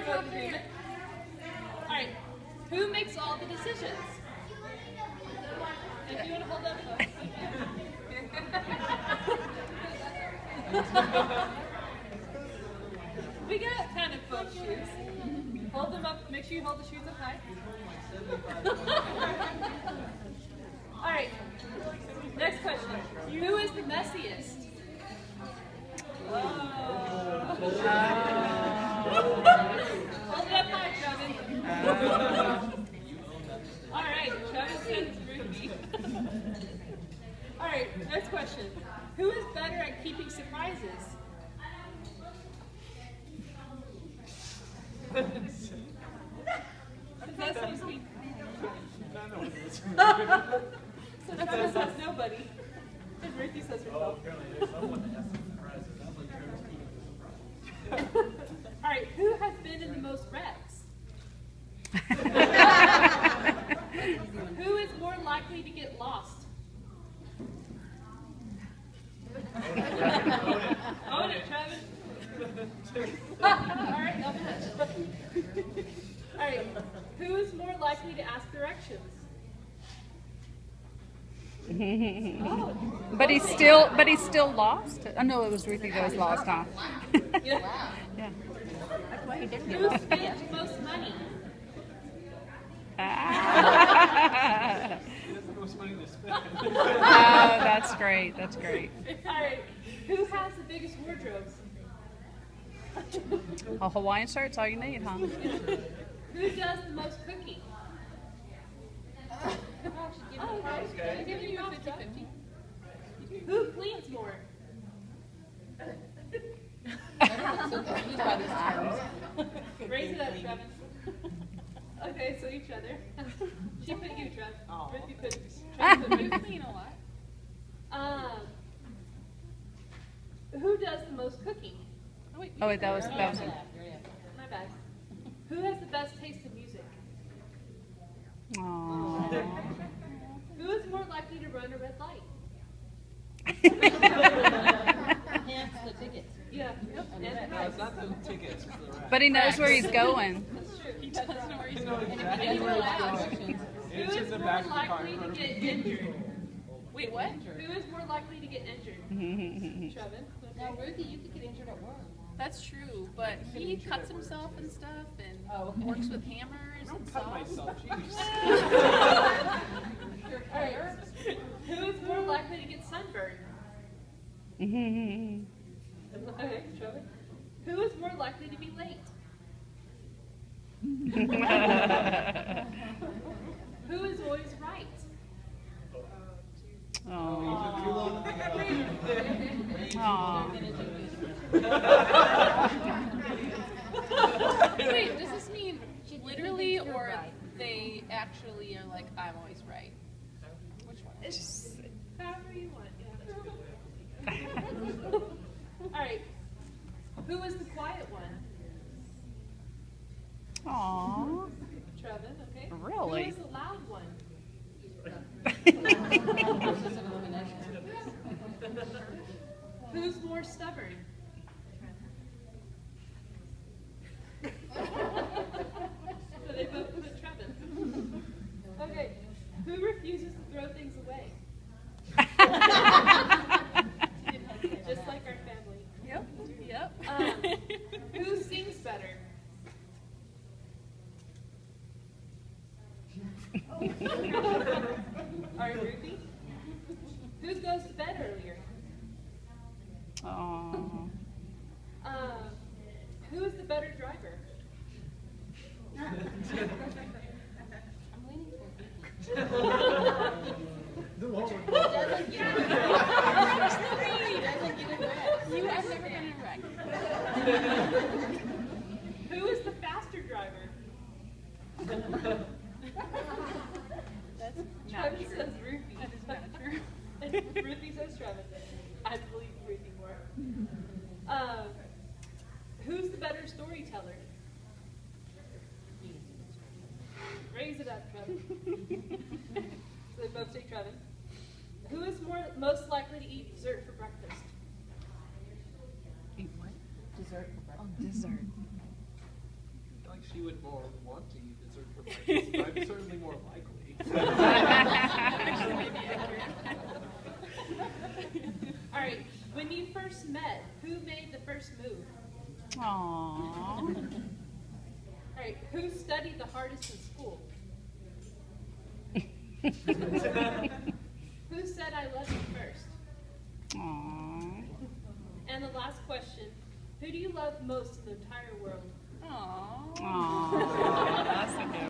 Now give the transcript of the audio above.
both agreement. All right. Who makes all the decisions? If you want to hold up, folks. We got kind of fun shoes. Hold them up. Make sure you hold the shoes up high. All right. Next question. Who is the messiest? Hold it up high, Travis. All right. Travis says Ruby. All right. Next question. Who is better at keeping surprises? What does that supposed to mean? So Travis says nobody. And Ruthie says herself. Well, apparently there's someone that has some surprises. Sounds like Travis keeping a surprise. All right, who has been in the most wrecks? Who is more likely to get lost? Own it, Travis. All right, all right, who is more likely to ask directions? Oh. But he's still lost. Oh no, it was Ruthie that was lost, huh? Yeah. Yeah. Who spends most money? He has the most money to spend. Oh, that's great. That's great. All right, who has the biggest wardrobes? A Hawaiian shirt's all you need, huh? Who does the most cooking? Okay. I'm giving you a 50-50. Who cleans more? Raise it up, Travis. Okay, so each other. She put you, Travis. Oh. Ruthie put Travis. You clean a lot. Who does the most cooking? Oh wait, that was it. My bad. Who has the best taste in music? Aww. Who is more likely to run a red light? Hence the tickets. Yeah. Yep. No, It's not the tickets, it's the rest. But he knows where he's going. That's true. He doesn't know where he's You know going. exactly And where you it's allow going. directions. Who It's in is the more back of the car. likely to get injured? Wait, what? Who is more likely to get injured? Trevin? Now, Ruthie, you could get injured at work. That's true, but he cuts himself and stuff and Oh, okay. works with hammers I and don't cut saws. myself, jeez. Your career? Who is more likely to get sunburned? Okay, Trevin. Who is more likely to be late? Who is always right? Aww. Wait, does this mean literally or they actually are like, I'm always right? Which one? It's however you want. Yeah. All right. Who is the quiet one? Aww. Trevin, okay. Really? Who is the loud one? Who's more stubborn? So they both put Trevin. Okay. Who refuses to throw things away? Just like our family. Yep. Yep. Who sings better? All right, Ruthie. Who goes to bed earlier? Aww. Who is the better driver? I'm leaning towards Ruthie. The one with He doesn't get in wreck. You have never been in a wreck. Who is the faster driver? That's not Travis true. says Ruthie. That is not true. And Ruthie says Travis. I believe Ruthie more. Who's the better storyteller? Raise it up, Trevin. So they both say Trevin. Who is most likely to eat dessert for breakfast? Eat what? Dessert for breakfast. Oh, dessert. she would more want to use it for my I'm certainly more likely. Actually, maybe accurate. All right. When you first met, who made the first move? Aww. All right. Who studied the hardest in school? Who said I love you first? Aww. And the last question, who do you love most in the entire world? Aww. Aww. That's a good